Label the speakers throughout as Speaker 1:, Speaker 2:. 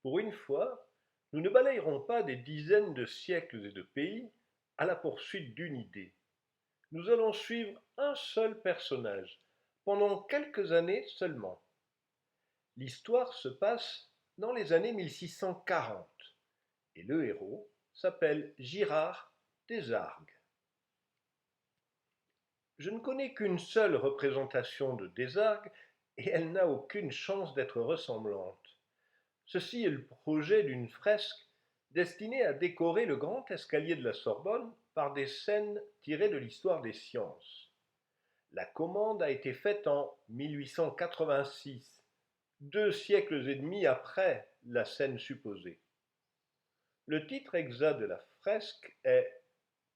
Speaker 1: Pour une fois, nous ne balayerons pas des dizaines de siècles et de pays à la poursuite d'une idée. Nous allons suivre un seul personnage, pendant quelques années seulement. L'histoire se passe dans les années 1640, et le héros s'appelle Girard des Argues. Je ne connais qu'une seule représentation de Désargues, et elle n'a aucune chance d'être ressemblante. Ceci est le projet d'une fresque destinée à décorer le grand escalier de la Sorbonne par des scènes tirées de l'histoire des sciences. La commande a été faite en 1886, 2 siècles et demi après la scène supposée. Le titre exact de la fresque est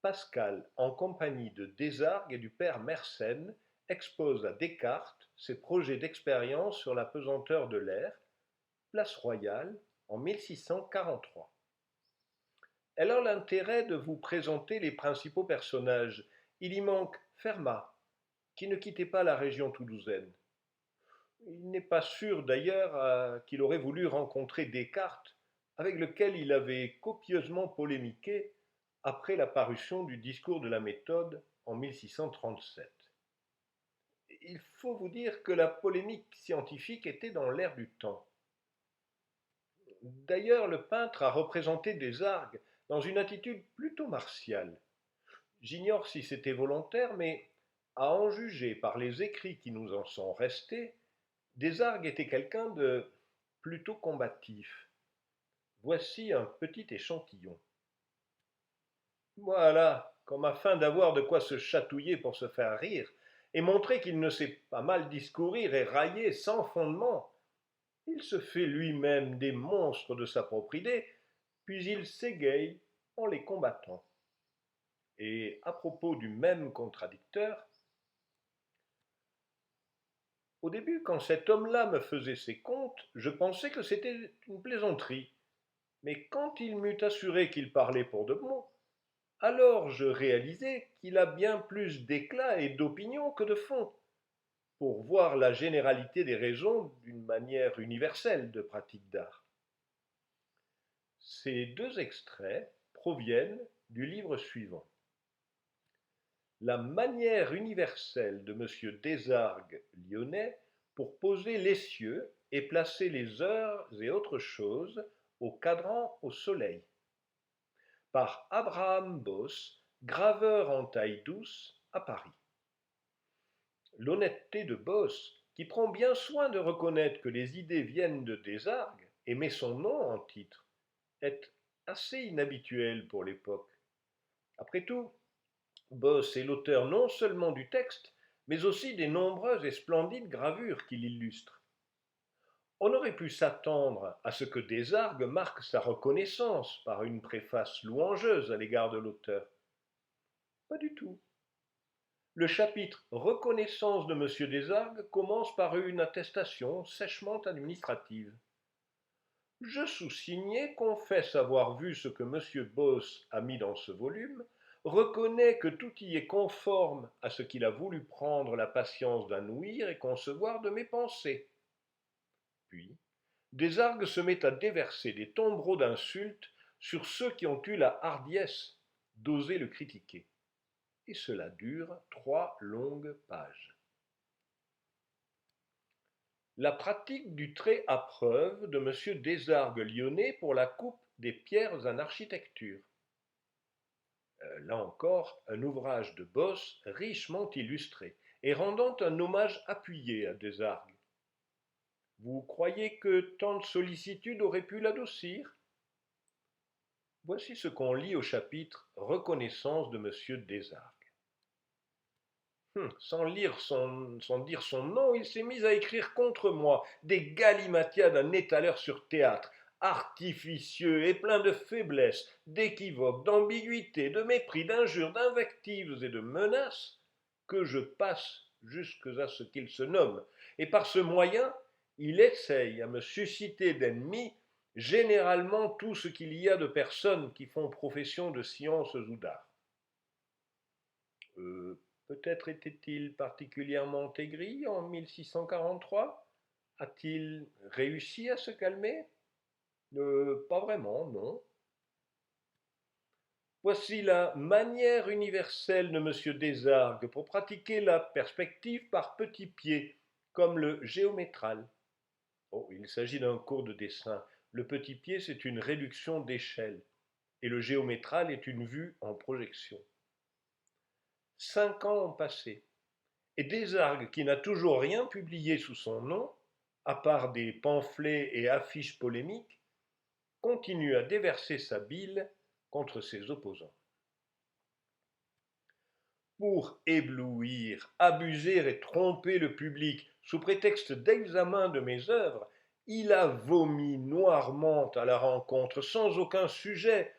Speaker 1: Pascal, en compagnie de Désargues et du père Mersenne, expose à Descartes ses projets d'expérience sur la pesanteur de l'air, place Royale, en 1643. Elle a l'intérêt de vous présenter les principaux personnages. Il y manque Fermat, qui ne quittait pas la région toulousaine. Il n'est pas sûr d'ailleurs qu'il aurait voulu rencontrer Descartes, avec lequel il avait copieusement polémiqué après la parution du discours de la méthode en 1637. Il faut vous dire que la polémique scientifique était dans l'air du temps. D'ailleurs, le peintre a représenté Désargues dans une attitude plutôt martiale. J'ignore si c'était volontaire, mais à en juger par les écrits qui nous en sont restés, Désargues était quelqu'un de plutôt combatif. Voici un petit échantillon. Voilà, comme afin d'avoir de quoi se chatouiller pour se faire rire, et montrer qu'il ne sait pas mal discourir et railler sans fondement, il se fait lui-même des monstres de sa propre idée, puis il s'égaye en les combattant. Et à propos du même contradicteur, au début, quand cet homme-là me faisait ses contes, je pensais que c'était une plaisanterie. Mais quand il m'eut assuré qu'il parlait pour de bon, alors je réalisai qu'il a bien plus d'éclat et d'opinion que de fond, pour voir la généralité des raisons d'une manière universelle de pratique d'art. Ces deux extraits proviennent du livre suivant. La manière universelle de M. Désargues lyonnais pour poser l'essieu et placer les heures et autres choses au cadran au soleil. Par Abraham Bosse, graveur en taille douce à Paris. L'honnêteté de Bosse, qui prend bien soin de reconnaître que les idées viennent de Désargues et met son nom en titre, est assez inhabituelle pour l'époque. Après tout, Bosse est l'auteur non seulement du texte, mais aussi des nombreuses et splendides gravures qui l'illustrent. On aurait pu s'attendre à ce que Désargues marque sa reconnaissance par une préface louangeuse à l'égard de l'auteur. Pas du tout. Le chapitre Reconnaissance de M. Désargues commence par une attestation sèchement administrative. Je sous-signais, confesse avoir vu ce que M. Bosse a mis dans ce volume, reconnaît que tout y est conforme à ce qu'il a voulu prendre la patience d'anouir et concevoir de mes pensées. Puis, Désargues se met à déverser des tombereaux d'insultes sur ceux qui ont eu la hardiesse d'oser le critiquer. Et cela dure 3 longues pages. La pratique du trait à preuve de M. Désargues lyonnais pour la coupe des pierres en architecture. Là encore, un ouvrage de Bosse richement illustré et rendant un hommage appuyé à Désargues. Vous croyez que tant de sollicitude aurait pu l'adoucir? Voici ce qu'on lit au chapitre Reconnaissance de M. Désargues. Sans dire son nom, il s'est mis à écrire contre moi des galimatiades d'un étaleur sur théâtre, artificieux et plein de faiblesses, d'équivoques, d'ambiguïtés, de mépris, d'injures, d'invectives et de menaces, que je passe jusqu'à ce qu'il se nomme, et par ce moyen, il essaye à me susciter d'ennemis généralement tout ce qu'il y a de personnes qui font profession de sciences ou d'art. Peut-être était-il particulièrement aigri en 1643? A-t-il réussi à se calmer? Pas vraiment, non. Voici la manière universelle de M. Desargues pour pratiquer la perspective par petits pieds, comme le géométral. Oh, il s'agit d'un cours de dessin. Le petit pied, c'est une réduction d'échelle, et le géométral est une vue en projection. 5 ans ont passé, et Desargues, qui n'a toujours rien publié sous son nom, à part des pamphlets et affiches polémiques, continue à déverser sa bile contre ses opposants. Pour éblouir, abuser et tromper le public sous prétexte d'examen de mes œuvres, il a vomi noirement à la rencontre, sans aucun sujet,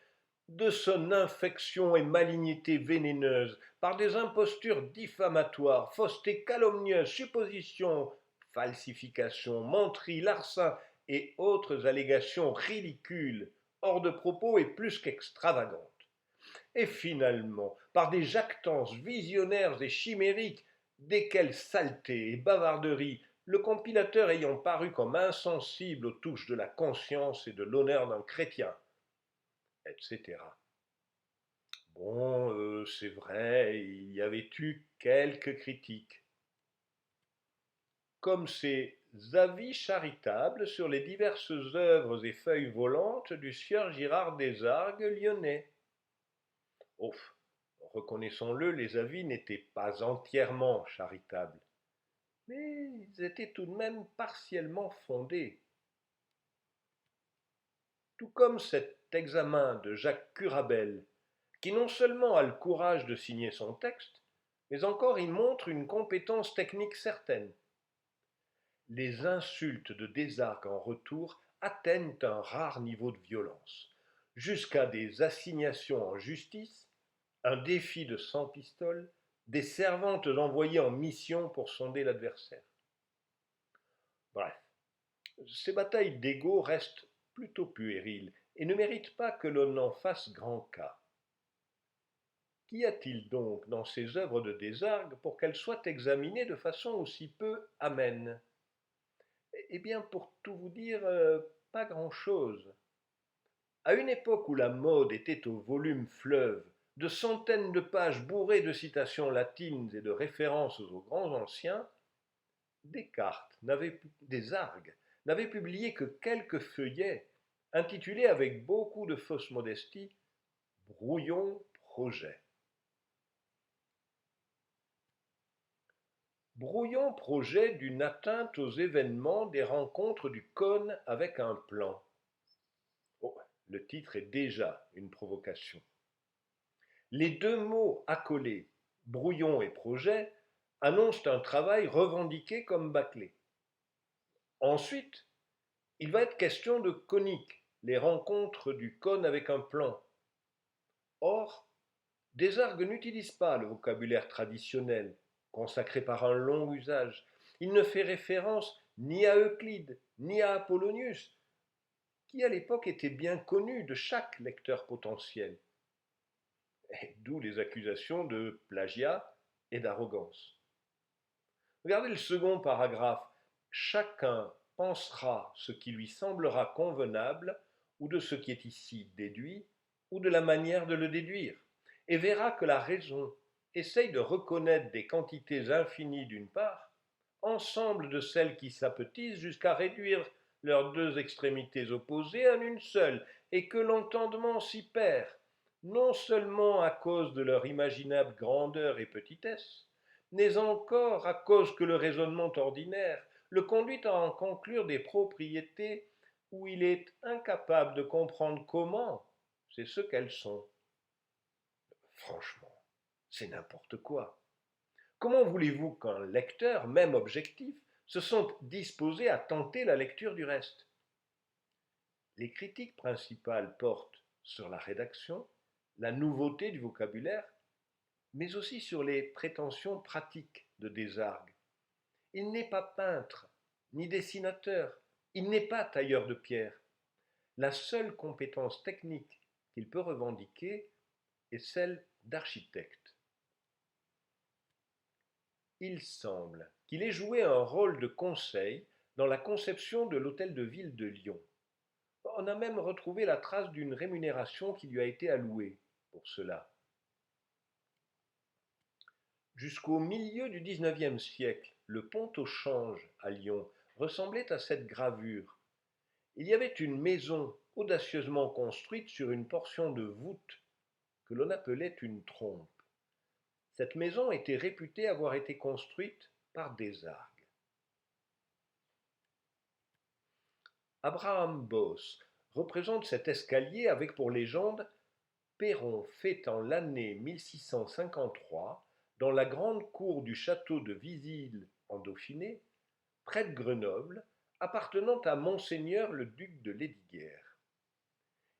Speaker 1: de son infection et malignité vénéneuse, par des impostures diffamatoires, faussetés calomnieuses, suppositions, falsifications, menteries, larcins et autres allégations ridicules, hors de propos et plus qu'extravagantes. Et finalement, par des jactances visionnaires et chimériques, desquelles saleté et bavarderie, le compilateur ayant paru comme insensible aux touches de la conscience et de l'honneur d'un chrétien, etc. Bon, c'est vrai, il y avait eu quelques critiques, comme ces avis charitables sur les diverses œuvres et feuilles volantes du sieur Girard Desargues lyonnais. Ouf, reconnaissons-le, les avis n'étaient pas entièrement charitables, mais ils étaient tout de même partiellement fondés. Tout comme cet examen de Jacques Curabel, qui non seulement a le courage de signer son texte, mais encore il montre une compétence technique certaine. Les insultes de Desargues en retour atteignent un rare niveau de violence, jusqu'à des assignations en justice, un défi de 100 pistoles, des servantes envoyées en mission pour sonder l'adversaire. Bref, ces batailles d'ego restent plutôt puériles et ne méritent pas que l'on en fasse grand cas. Qu'y a-t-il donc dans ces œuvres de Desargues pour qu'elles soient examinées de façon aussi peu amène? Eh bien, pour tout vous dire, pas grand-chose. À une époque où la mode était au volume fleuve, de centaines de pages bourrées de citations latines et de références aux grands anciens, Desargues n'avait publié que quelques feuillets, intitulés avec beaucoup de fausse modestie Brouillon projet. Brouillon projet d'une atteinte aux événements des rencontres du cône avec un plan. Oh, le titre est déjà une provocation. Les deux mots accolés, brouillon et projet, annoncent un travail revendiqué comme bâclé. Ensuite, il va être question de conique, les rencontres du cône avec un plan. Or, Desargues n'utilise pas le vocabulaire traditionnel, consacré par un long usage. Il ne fait référence ni à Euclide, ni à Apollonius, qui à l'époque étaient bien connus de chaque lecteur potentiel. D'où les accusations de plagiat et d'arrogance. Regardez le second paragraphe. Chacun pensera ce qui lui semblera convenable, ou de ce qui est ici déduit, ou de la manière de le déduire, et verra que la raison essaye de reconnaître des quantités infinies d'une part, ensemble de celles qui s'apetissent jusqu'à réduire leurs deux extrémités opposées en une seule, et que l'entendement s'y perd, non seulement à cause de leur imaginable grandeur et petitesse, mais encore à cause que le raisonnement ordinaire le conduit à en conclure des propriétés où il est incapable de comprendre comment c'est ce qu'elles sont. Franchement, c'est n'importe quoi. Comment voulez-vous qu'un lecteur, même objectif, se sente disposé à tenter la lecture du reste? Les critiques principales portent sur la rédaction, la nouveauté du vocabulaire, mais aussi sur les prétentions pratiques de Desargues. Il n'est pas peintre, ni dessinateur, il n'est pas tailleur de pierre. La seule compétence technique qu'il peut revendiquer est celle d'architecte. Il semble qu'il ait joué un rôle de conseil dans la conception de l'hôtel de ville de Lyon. On a même retrouvé la trace d'une rémunération qui lui a été allouée pour cela. Jusqu'au milieu du XIXe siècle, le pont au Change à Lyon ressemblait à cette gravure. Il y avait une maison audacieusement construite sur une portion de voûte que l'on appelait une trompe. Cette maison était réputée avoir été construite par Desargues. Abraham Bosse représente cet escalier avec pour légende perron fait en l'année 1653 dans la grande cour du château de Vizille en Dauphiné, près de Grenoble, appartenant à Monseigneur le duc de Lesdiguières.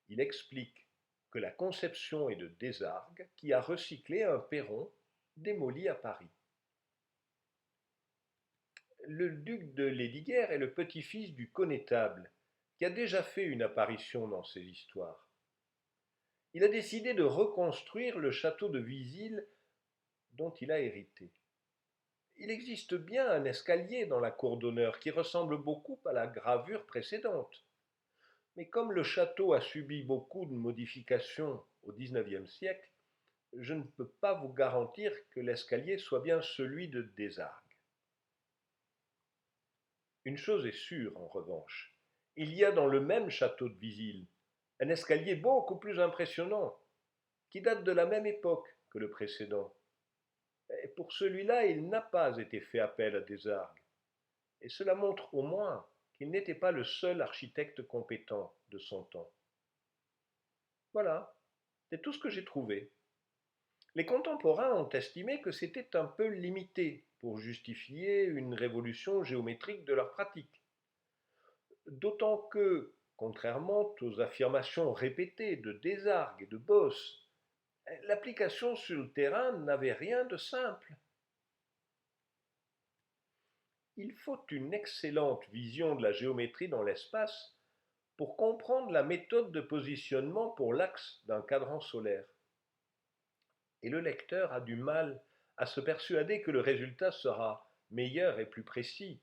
Speaker 1: Il explique que la conception est de Desargues qui a recyclé un perron démoli à Paris. Le duc de Lesdiguières est le petit-fils du connétable qui a déjà fait une apparition dans ces histoires. Il a décidé de reconstruire le château de Vizille dont il a hérité. Il existe bien un escalier dans la cour d'honneur qui ressemble beaucoup à la gravure précédente. Mais comme le château a subi beaucoup de modifications au XIXe siècle, je ne peux pas vous garantir que l'escalier soit bien celui de Desargues. Une chose est sûre, en revanche, il y a dans le même château de Vizille un escalier beaucoup plus impressionnant, qui date de la même époque que le précédent. Et pour celui-là, il n'a pas été fait appel à Desargues, et cela montre au moins qu'il n'était pas le seul architecte compétent de son temps. Voilà, c'est tout ce que j'ai trouvé. Les contemporains ont estimé que c'était un peu limité pour justifier une révolution géométrique de leur pratique. D'autant que, contrairement aux affirmations répétées de Desargues et de Bosse, l'application sur le terrain n'avait rien de simple. Il faut une excellente vision de la géométrie dans l'espace pour comprendre la méthode de positionnement pour l'axe d'un cadran solaire. Et le lecteur a du mal à se persuader que le résultat sera meilleur et plus précis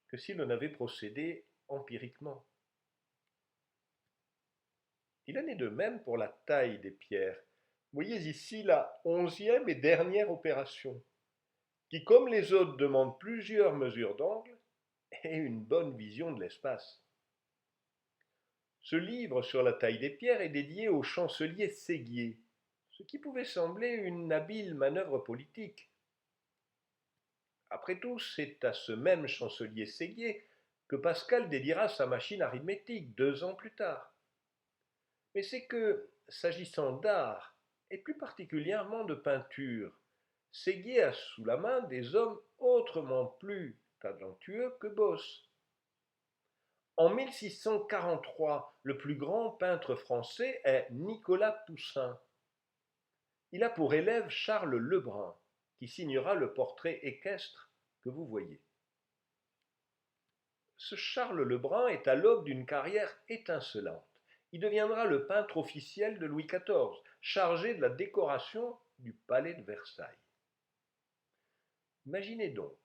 Speaker 1: que si l'on avait procédé empiriquement. Il en est de même pour la taille des pierres. Vous voyez ici la 11e et dernière opération, qui, comme les autres, demande plusieurs mesures d'angle et une bonne vision de l'espace. Ce livre sur la taille des pierres est dédié au chancelier Séguier, ce qui pouvait sembler une habile manœuvre politique. Après tout, c'est à ce même chancelier Séguier que Pascal dédiera sa machine arithmétique 2 ans plus tard. Mais c'est que, s'agissant d'art, et plus particulièrement de peinture, Séguier a sous la main des hommes autrement plus talentueux que Bosse. En 1643, le plus grand peintre français est Nicolas Poussin. Il a pour élève Charles Lebrun, qui signera le portrait équestre que vous voyez. Ce Charles Lebrun est à l'aube d'une carrière étincelante. Il deviendra le peintre officiel de Louis XIV, chargé de la décoration du palais de Versailles. Imaginez donc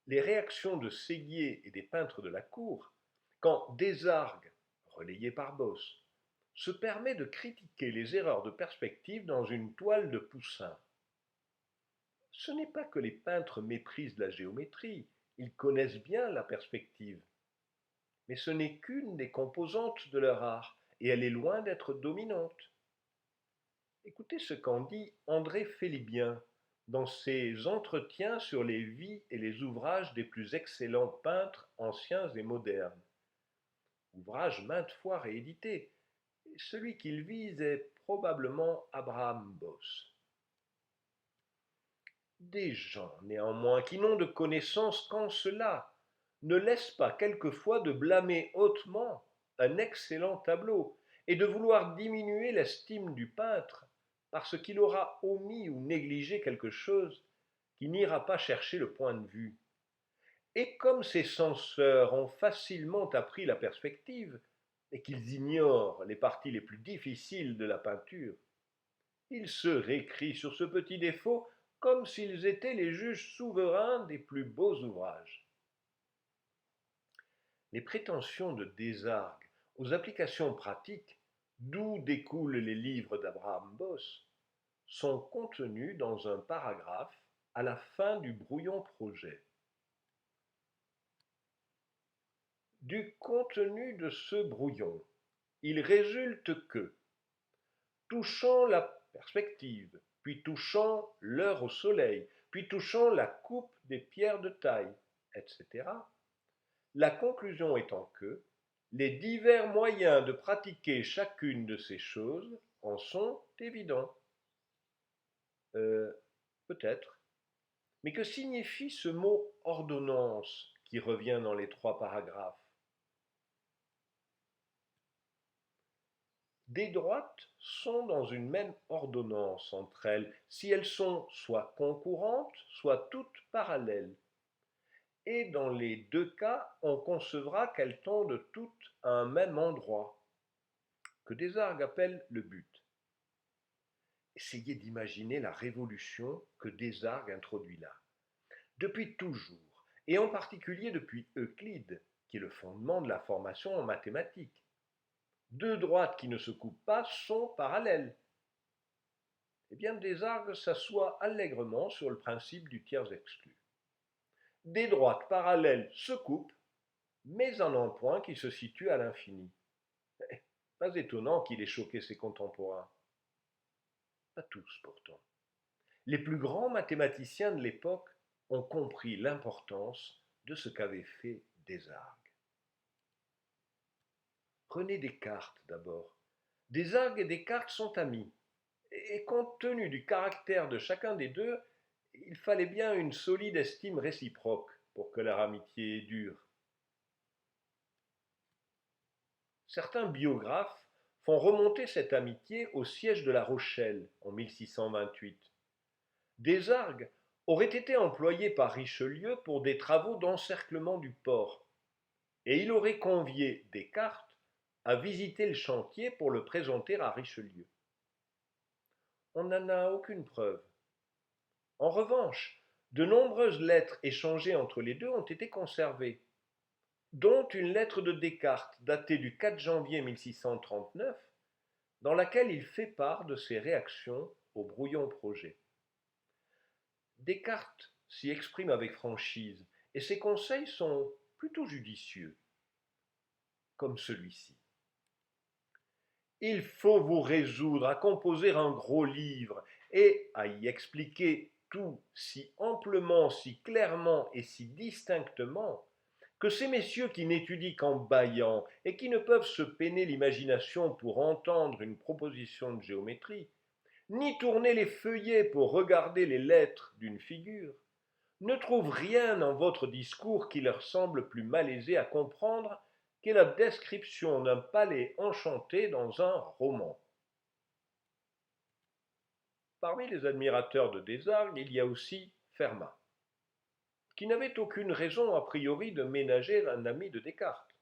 Speaker 1: les réactions de Séguier et des peintres de la cour quand Desargues, relayé par Bosse, se permet de critiquer les erreurs de perspective dans une toile de Poussin. Ce n'est pas que les peintres méprisent la géométrie, ils connaissent bien la perspective. Mais ce n'est qu'une des composantes de leur art, et elle est loin d'être dominante. Écoutez ce qu'en dit André Félibien dans ses entretiens sur les vies et les ouvrages des plus excellents peintres anciens et modernes. Ouvrage maintes fois réédité. Celui qu'il vise est probablement Abraham Bosse. Des gens, néanmoins, qui n'ont de connaissance qu'en cela, ne laissent pas quelquefois de blâmer hautement un excellent tableau et de vouloir diminuer l'estime du peintre parce qu'il aura omis ou négligé quelque chose qui n'ira pas chercher le point de vue. Et comme ces censeurs ont facilement appris la perspective et qu'ils ignorent les parties les plus difficiles de la peinture, ils se récrient sur ce petit défaut comme s'ils étaient les juges souverains des plus beaux ouvrages. Les prétentions de Desargues aux applications pratiques, d'où découlent les livres d'Abraham Boss, sont contenus dans un paragraphe à la fin du brouillon projet. Du contenu de ce brouillon, il résulte que, touchant la perspective, puis touchant l'heure au soleil, puis touchant la coupe des pierres de taille, etc., la conclusion étant que les divers moyens de pratiquer chacune de ces choses en sont évidents. Peut-être. Mais que signifie ce mot ordonnance qui revient dans les 3 paragraphes? Des droites sont dans une même ordonnance entre elles, si elles sont soit concurrentes, soit toutes parallèles. Et dans les 2 cas, on concevra qu'elles tendent toutes à un même endroit, que Desargues appelle le but. Essayez d'imaginer la révolution que Desargues introduit là. Depuis toujours, et en particulier depuis Euclide, qui est le fondement de la formation en mathématiques, 2 droites qui ne se coupent pas sont parallèles. Eh bien, Desargues s'assoit allègrement sur le principe du tiers exclu. Des droites parallèles se coupent, mais en un point qui se situe à l'infini. Pas étonnant qu'il ait choqué ses contemporains. Pas tous pourtant. Les plus grands mathématiciens de l'époque ont compris l'importance de ce qu'avait fait Desargues. Prenez Descartes d'abord. Desargues et Descartes sont amis, et compte tenu du caractère de chacun des deux, il fallait bien une solide estime réciproque pour que leur amitié dure. Certains biographes font remonter cette amitié au siège de La Rochelle en 1628. Desargues aurait été employé par Richelieu pour des travaux d'encerclement du port, et il aurait convié Descartes à visiter le chantier pour le présenter à Richelieu. On n'en a aucune preuve. En revanche, de nombreuses lettres échangées entre les deux ont été conservées, dont une lettre de Descartes datée du 4 janvier 1639, dans laquelle il fait part de ses réactions au brouillon projet. Descartes s'y exprime avec franchise, et ses conseils sont plutôt judicieux, comme celui-ci. Il faut vous résoudre à composer un gros livre et à y expliquer tout si amplement, si clairement et si distinctement que ces messieurs qui n'étudient qu'en bâillant et qui ne peuvent se peiner l'imagination pour entendre une proposition de géométrie, ni tourner les feuillets pour regarder les lettres d'une figure, ne trouvent rien dans votre discours qui leur semble plus malaisé à comprendre qu'est la description d'un palais enchanté dans un roman. Parmi les admirateurs de Desargues, il y a aussi Fermat, qui n'avait aucune raison a priori de ménager un ami de Descartes.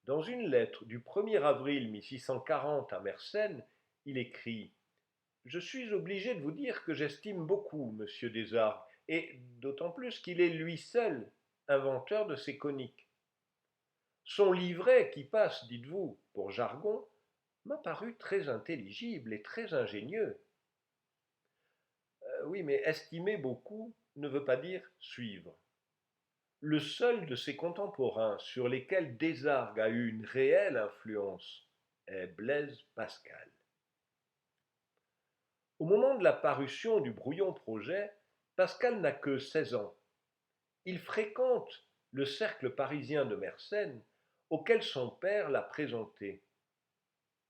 Speaker 1: Dans une lettre du 1er avril 1640 à Mersenne, il écrit « Je suis obligé de vous dire que j'estime beaucoup M. Desargues, et d'autant plus qu'il est lui seul inventeur de ces coniques. Son livret, qui passe, dites-vous, pour jargon, m'a paru très intelligible et très ingénieux. Oui, mais estimer beaucoup ne veut pas dire suivre. Le seul de ses contemporains sur lesquels Desargues a eu une réelle influence est Blaise Pascal. Au moment de la parution du brouillon projet, Pascal n'a que 16 ans. Il fréquente le cercle parisien de Mersenne, auquel son père l'a présenté.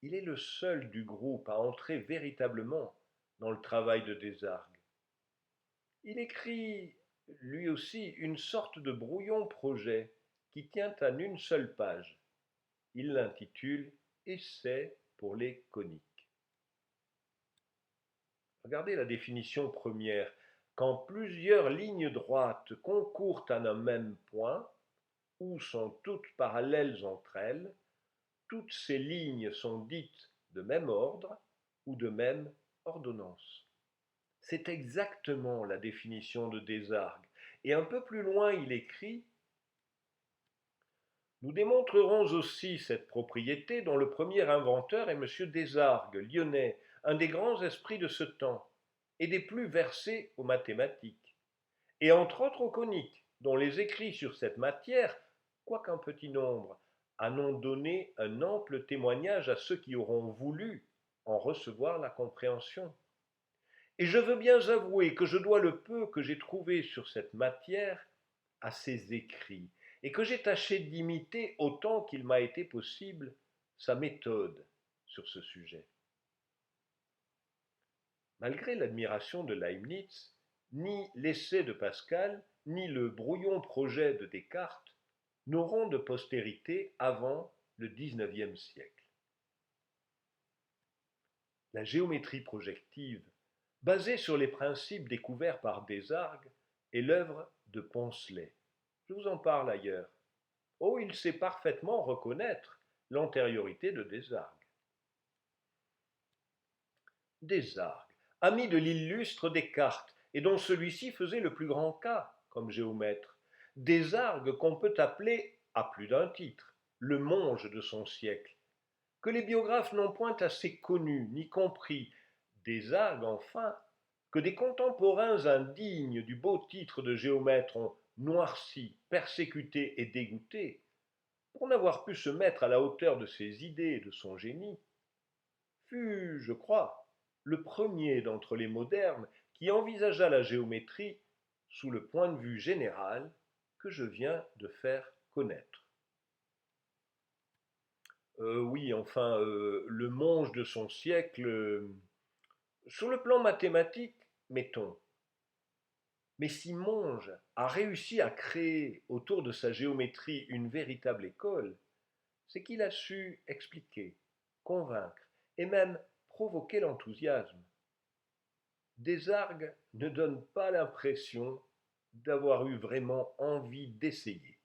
Speaker 1: Il est le seul du groupe à entrer véritablement dans le travail de Desargues. Il écrit, lui aussi, une sorte de brouillon projet qui tient en une seule page. Il l'intitule Essai pour les coniques. Regardez la définition première. Quand plusieurs lignes droites concourent à un même point, ou sont toutes parallèles entre elles, toutes ces lignes sont dites de même ordre ou de même ordonnance. C'est exactement la définition de Desargues. Et un peu plus loin, il écrit Nous démontrerons aussi cette propriété dont le premier inventeur est M. Desargues, lyonnais, un des grands esprits de ce temps, et des plus versés aux mathématiques, et entre autres aux coniques, dont les écrits sur cette matière, quoiqu'un petit nombre, en ont donné un ample témoignage à ceux qui auront voulu en recevoir la compréhension. Et je veux bien avouer que je dois le peu que j'ai trouvé sur cette matière à ses écrits, et que j'ai tâché d'imiter autant qu'il m'a été possible sa méthode sur ce sujet. Malgré l'admiration de Leibniz, ni l'essai de Pascal, ni le brouillon projet de Descartes n'auront de postérité avant le XIXe siècle. La géométrie projective, basée sur les principes découverts par Desargues, est l'œuvre de Poncelet. Je vous en parle ailleurs. Oh, il sait parfaitement reconnaître l'antériorité de Desargues. Desargues, ami de l'illustre Descartes, et dont celui-ci faisait le plus grand cas comme géomètre. Desargues qu'on peut appeler, à plus d'un titre, le monge de son siècle, que les biographes n'ont point assez connu ni compris. Desargues, enfin, que des contemporains indignes du beau titre de géomètre ont noirci, persécuté et dégoûté, pour n'avoir pu se mettre à la hauteur de ses idées et de son génie, fut, je crois, le premier d'entre les modernes qui envisagea la géométrie sous le point de vue général que je viens de faire connaître. Oui, enfin, le monge de son siècle, sur le plan mathématique, mettons. Mais si Monge a réussi à créer autour de sa géométrie une véritable école, c'est qu'il a su expliquer, convaincre et même provoquer l'enthousiasme. Desargues ne donne pas l'impression d'avoir eu vraiment envie d'essayer.